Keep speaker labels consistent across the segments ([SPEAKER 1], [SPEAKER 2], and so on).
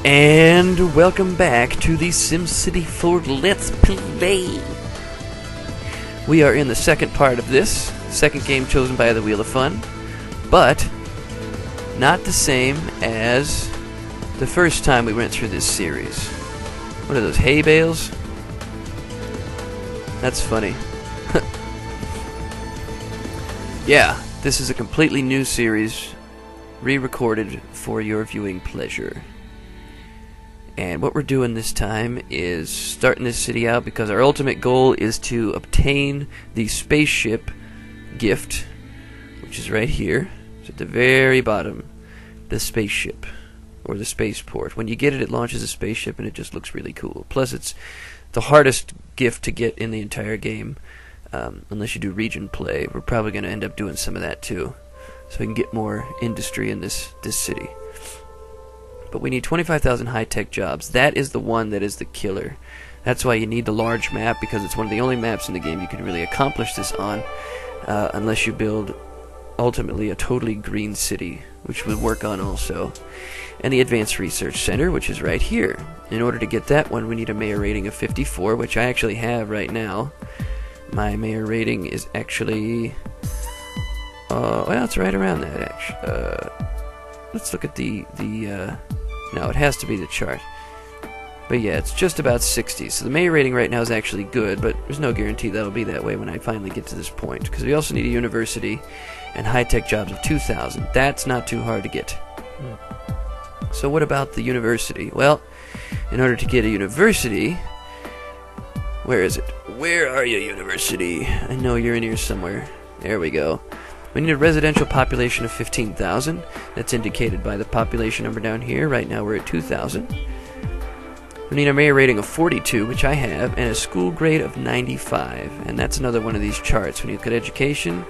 [SPEAKER 1] And welcome back to the SimCity 4 Let's Play. We are in the second part of this, second game chosen by the Wheel of Fun, but not the same as the first time we went through this series. What are those, hay bales? That's funny. Yeah, this is a completely new series, re-recorded for your viewing pleasure. And what we're doing this time is starting this city out because our ultimate goal is to obtain the spaceship gift, which is right here. It's at the very bottom. The spaceship, or the spaceport. When you get it, it launches a spaceship and it just looks really cool. Plus, it's the hardest gift to get in the entire game. Unless you do region play, we're probably going to end up doing some of that too, so we can get more industry in this city. But we need 25,000 high-tech jobs. That is the one that is the killer. That's why you need the large map, because it's one of the only maps in the game you can really accomplish this on, unless you build, ultimately, a totally green city, which we'll work on also. And the Advanced Research Center, which is right here. In order to get that one, we need a mayor rating of 54, which I actually have right now. My mayor rating is actually... well, it's right around that, actually. Let's look at the no, it has to be the chart. But yeah, it's just about 60. So the mayor rating right now is actually good, but there's no guarantee that'll be that way when I finally get to this point. Because we also need a university and high-tech jobs of 2,000. That's not too hard to get. So what about the university? Well, in order to get a university... Where is it? Where are you, university? I know you're in here somewhere. There we go. We need a residential population of 15,000. That's indicated by the population number down here. Right now we're at 2,000. We need a mayor rating of 42, which I have, and a school grade of 95. And that's another one of these charts. When you look at education,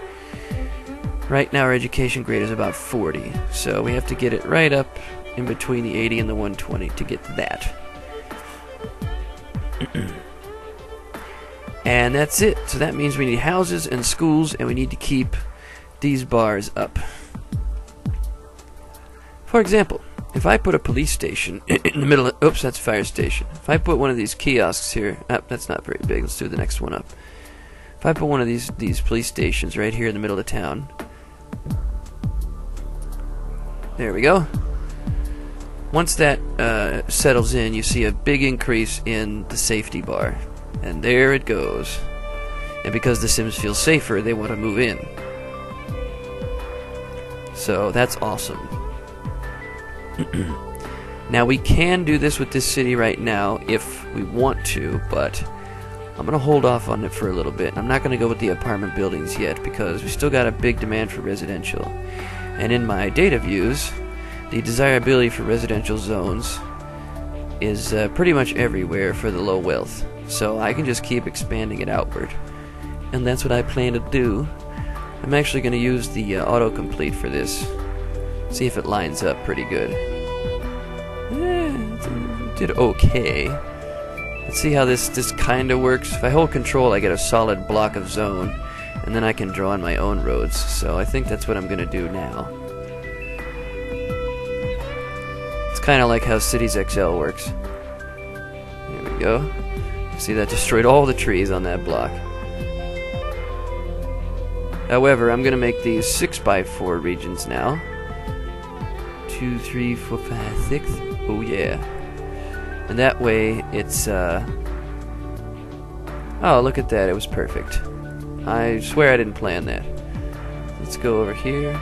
[SPEAKER 1] right now our education grade is about 40. So we have to get it right up in between the 80 and the 120 to get that. And that's it. So that means we need houses and schools, and we need to keep these bars up. For example, if I put a police station in the middle of... Oops, that's a fire station. If I put one of these kiosks here... that's not very big. Let's do the next one up. If I put one of these police stations right here in the middle of town... There we go. Once that settles in, you see a big increase in the safety bar. And there it goes. And because the Sims feel safer, they want to move in. So that's awesome. Now we can do this with this city right now if we want to, but I'm going to hold off on it for a little bit. I'm not going to go with the apartment buildings yet because we still got a big demand for residential. And in my data views, the desirability for residential zones is pretty much everywhere for the low wealth. So I can just keep expanding it outward. And that's what I plan to do. I'm actually going to use the autocomplete for this. See if it lines up pretty good. It did okay. Let's see how this kind of works. If I hold control, I get a solid block of zone, and then I can draw on my own roads. So I think that's what I'm going to do now. It's kind of like how Cities XL works. There we go. See, that destroyed all the trees on that block. However, I'm going to make these 6x4 regions now. 2, 3, 4, 5, 6. Oh yeah. And that way it's oh, look at that, it was perfect. I swear I didn't plan that. Let's go over here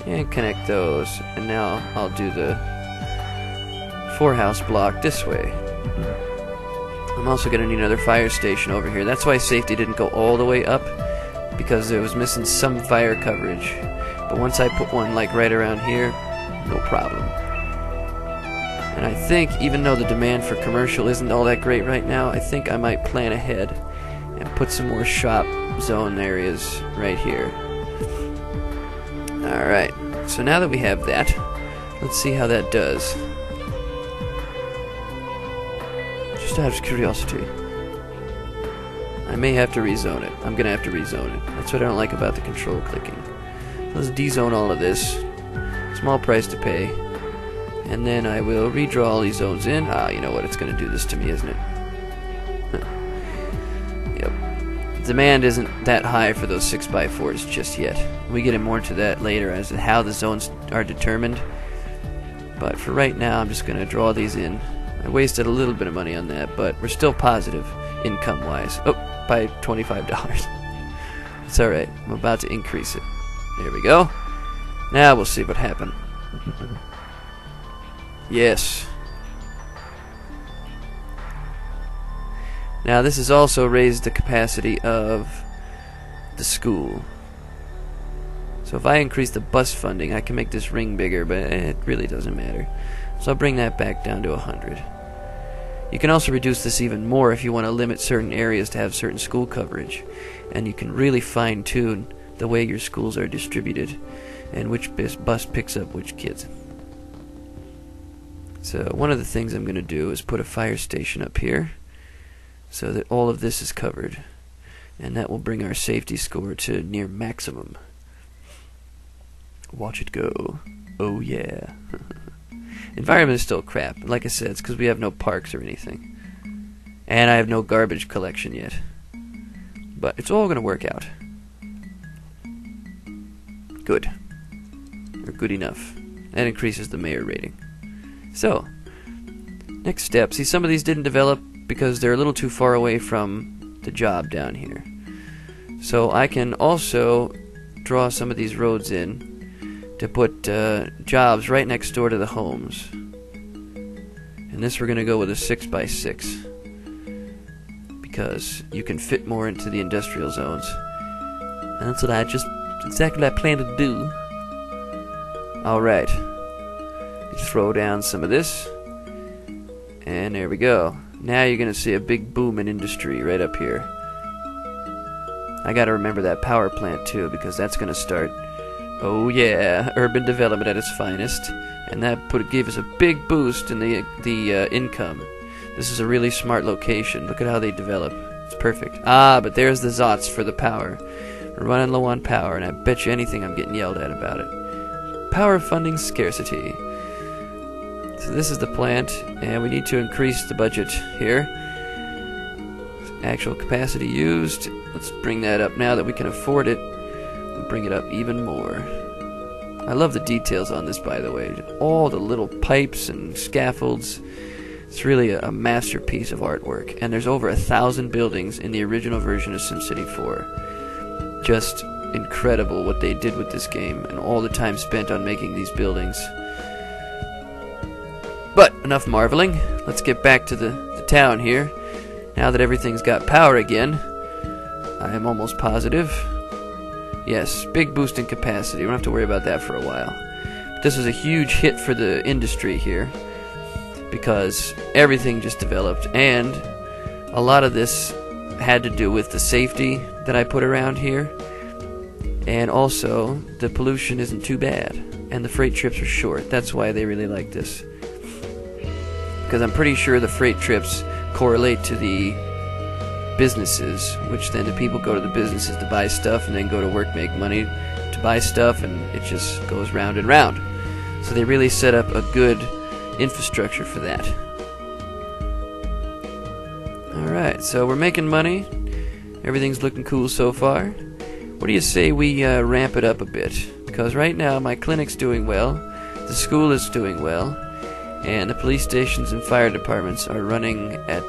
[SPEAKER 1] and connect those. And now I'll do the 4-house block this way. I'm also going to need another fire station over here. That's why safety didn't go all the way up, because it was missing some fire coverage. But once I put one like right around here, no problem. And I think, even though the demand for commercial isn't all that great right now, I think I might plan ahead and put some more shop zone areas right here. Alright, so now that we have that, let's see how that does. Just out of curiosity. I may have to rezone it. I'm gonna have to rezone it. That's what I don't like about the control clicking. Let's dezone all of this. Small price to pay. And then I will redraw all these zones in. Ah, you know what? It's gonna do this to me, isn't it? Yep. Demand isn't that high for those 6x4s just yet. We get more into that later as to how the zones are determined. But for right now, I'm just gonna draw these in. I wasted a little bit of money on that, but we're still positive income-wise. Oh, by $25. It's alright. I'm about to increase it. There we go. Now we'll see what happened. Yes. Now this has also raised the capacity of the school. So if I increase the bus funding, I can make this ring bigger, but it really doesn't matter. So I'll bring that back down to 100. You can also reduce this even more if you want to limit certain areas to have certain school coverage. And you can really fine-tune the way your schools are distributed and which bus picks up which kids. So one of the things I'm going to do is put a fire station up here so that all of this is covered. And that will bring our safety score to near maximum. Watch it go. Oh yeah. Environment is still crap. Like I said, it's because we have no parks or anything. And I have no garbage collection yet. But it's all going to work out. Good. Or good enough. That increases the mayor rating. So, next step. See, some of these didn't develop because they're a little too far away from the job down here. So I can also draw some of these roads in to put jobs right next door to the homes. And this we're going to go with a 6x6 because you can fit more into the industrial zones. And that's what exactly what I plan to do. Alright. Throw down some of this. And there we go. Now you're going to see a big boom in industry right up here. I got to remember that power plant too because that's going to start. Oh yeah, urban development at its finest, and that gave us a big boost in the income. This is a really smart location. Look at how they develop. It's perfect. Ah, but there's the Zots for the power. We're running low on power, and I bet you anything I'm getting yelled at about it. Power funding scarcity. So this is the plant, and we need to increase the budget here. Actual capacity used. Let's bring that up now that we can afford it. Bring it up even more. I love the details on this, by the way. All the little pipes and scaffolds. It's really a masterpiece of artwork. And there's over 1,000 buildings in the original version of SimCity 4. Just incredible what they did with this game and all the time spent on making these buildings. But enough marveling. Let's get back to the town here. Now that everything's got power again, I am almost positive. Yes, big boost in capacity. We don't have to worry about that for a while. But this was a huge hit for the industry here because everything just developed, and a lot of this had to do with the safety that I put around here, and also the pollution isn't too bad, and the freight trips are short. That's why they really like this, because I'm pretty sure the freight trips correlate to the businesses, which then the people go to the businesses to buy stuff and then go to work, make money to buy stuff, and it just goes round and round. So they really set up a good infrastructure for that. Alright, so we're making money. Everything's looking cool so far. What do you say we ramp it up a bit? Because right now my clinic's doing well, the school is doing well, and the police stations and fire departments are running at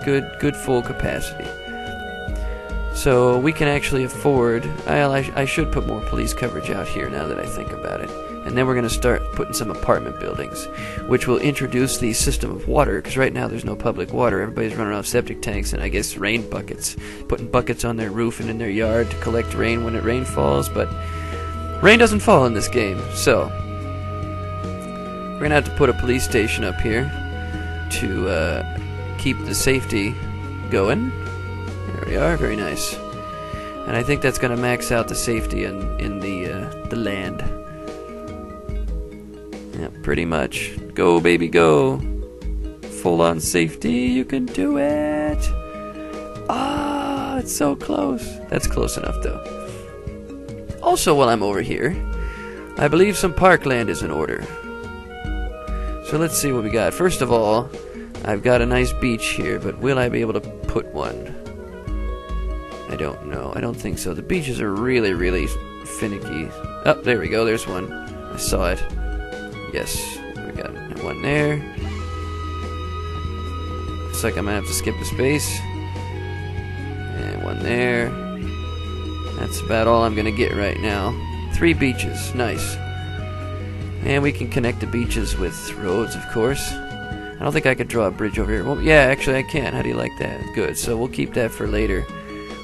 [SPEAKER 1] good full capacity. So we can actually afford. I should put more police coverage out here now that I think about it. And then we're going to start putting some apartment buildings, which will introduce the system of water, because right now there's no public water. Everybody's running off septic tanks and I guess rain buckets, putting buckets on their roof and in their yard to collect rain when rain falls, but rain doesn't fall in this game. So we're going to have to put a police station up here to keep the safety going. There we are, very nice. And I think that's going to max out the safety in the land. Yeah, pretty much. Go, baby, go. full-on safety. You can do it. Ah, it's so close. That's close enough, though. Also, while I'm over here, I believe some parkland is in order. So let's see what we got. First of all, I've got a nice beach here, but will I be able to put one? I don't know. I don't think so. The beaches are really, really finicky. Oh, there we go. There's one. I saw it. Yes. We got one there. Looks like I might have to skip a space. And one there. That's about all I'm going to get right now. 3 beaches. Nice. And we can connect the beaches with roads, of course. I don't think I could draw a bridge over here. Well, yeah, actually I can. How do you like that? Good. So we'll keep that for later.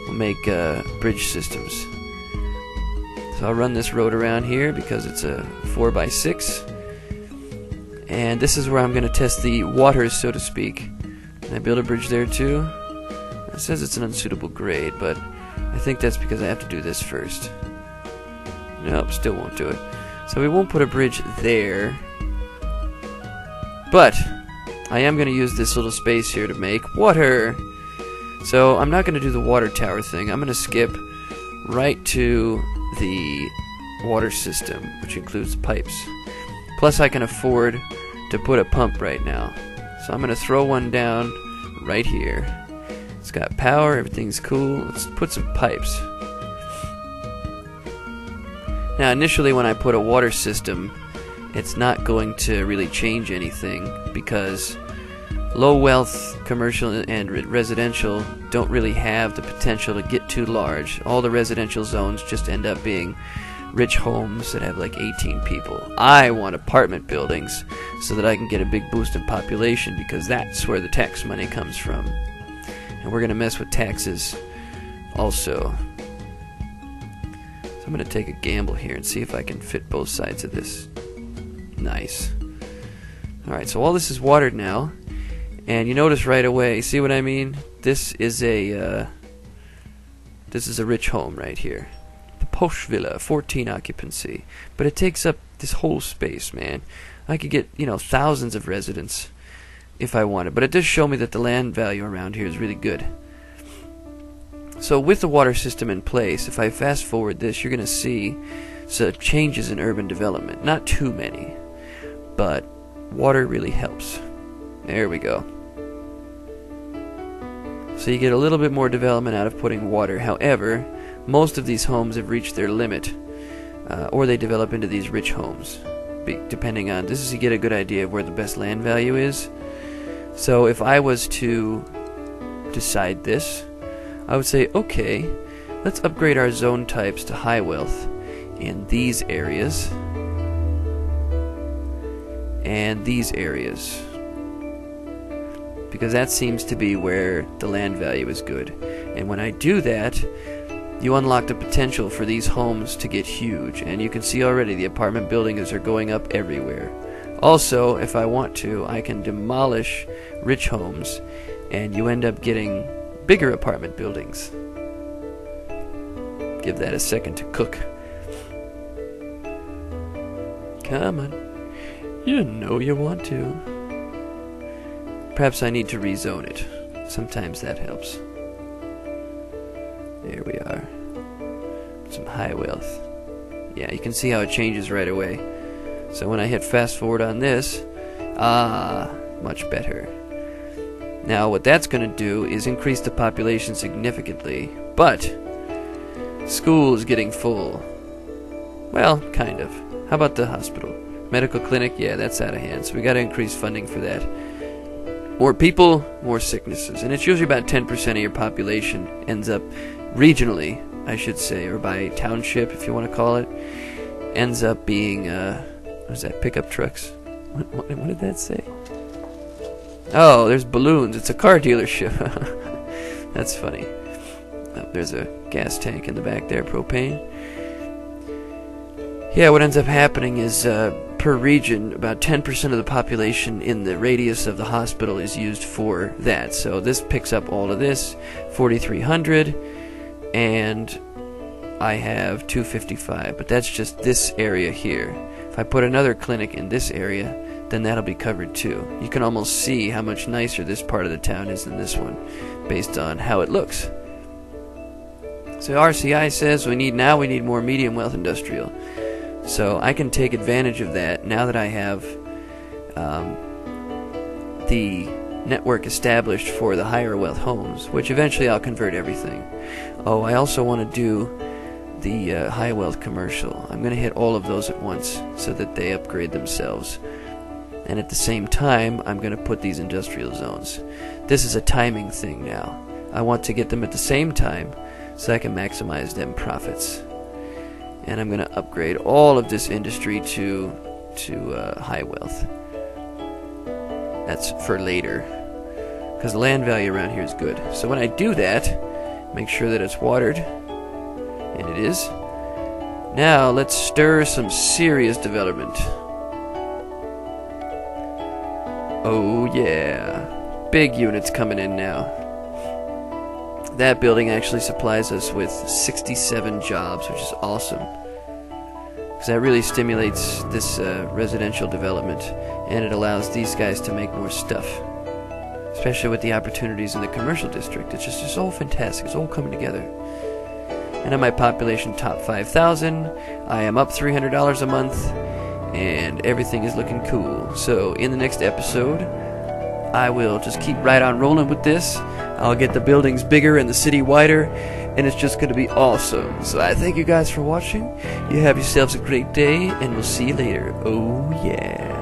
[SPEAKER 1] We'll make bridge systems. So I'll run this road around here because it's a 4x6. And this is where I'm going to test the waters, so to speak. Can I build a bridge there too? It says it's an unsuitable grade, but I think that's because I have to do this first. Nope, still won't do it. So we won't put a bridge there. But I am going to use this little space here to make water. So I'm not going to do the water tower thing. I'm going to skip right to the water system, which includes pipes. Plus I can afford to put a pump right now. So I'm going to throw one down right here. It's got power, everything's cool. Let's put some pipes. Now initially when I put a water system, it's not going to really change anything because low wealth commercial and residential don't really have the potential to get too large. All the residential zones just end up being rich homes that have like 18 people. I want apartment buildings so that I can get a big boost in population because that's where the tax money comes from. And we're going to mess with taxes also. So I'm going to take a gamble here and see if I can fit both sides of this. Nice. Alright, so all this is watered now. And you notice right away, see what I mean? This is a rich home right here. The Posh Villa, 14 occupancy. But it takes up this whole space, man. I could get, thousands of residents if I wanted. But it does show me that the land value around here is really good. So with the water system in place, if I fast forward this, you're going to see some changes in urban development. Not too many, but water really helps. There we go. So you get a little bit more development out of putting water. However, most of these homes have reached their limit, or they develop into these rich homes. Depending on, this is to get a good idea of where the best land value is. So if I was to decide this, I would say, okay, let's upgrade our zone types to high wealth in these areas and these areas, because that seems to be where the land value is good. And when I do that, you unlock the potential for these homes to get huge, and you can see already the apartment buildings are going up everywhere. Also, if I want to, I can demolish rich homes and you end up getting bigger apartment buildings. Give that a second to cook. Come on. You know you want to. Perhaps I need to rezone it. Sometimes that helps. There we are. Some high wealth. Yeah, you can see how it changes right away. So when I hit fast forward on this, much better. Now what that's going to do is increase the population significantly, but school is getting full. Well, kind of. How about the hospital? Medical clinic? Yeah, that's out of hand, so we got to increase funding for that. More people, more sicknesses, and it's usually about 10% of your population ends up regionally, I should say, or by township, if you want to call it, ends up being, what is that, pickup trucks? What did that say? Oh, there's balloons. It's a car dealership. That's funny. Oh, there's a gas tank in the back there, propane. Yeah, what ends up happening is, per region, about 10% of the population in the radius of the hospital is used for that. So this picks up all of this, 4,300, and I have 255, but that's just this area here. If I put another clinic in this area, then that'll be covered too. You can almost see how much nicer this part of the town is than this one, based on how it looks. So RCI says we need more medium wealth industrial. So I can take advantage of that now that I have the network established for the higher wealth homes, which eventually I'll convert everything. Oh, I also want to do the high wealth commercial. I'm going to hit all of those at once so that they upgrade themselves. And at the same time, I'm going to put these industrial zones. This is a timing thing now. I want to get them at the same time so I can maximize them profits. And I'm going to upgrade all of this industry to high wealth. That's for later, because the land value around here is good. So when I do that, make sure that it's watered, and it is. Now let's stir some serious development. Oh yeah, big units coming in now. That building actually supplies us with 67 jobs, which is awesome, because that really stimulates this residential development, and it allows these guys to make more stuff, especially with the opportunities in the commercial district. It's all fantastic. It's all coming together. And on my population top 5,000, I am up $300 a month, and everything is looking cool. So in the next episode, I will just keep right on rolling with this. I'll get the buildings bigger and the city wider, and it's just going to be awesome. So I thank you guys for watching. You have yourselves a great day, and we'll see you later. Oh yeah.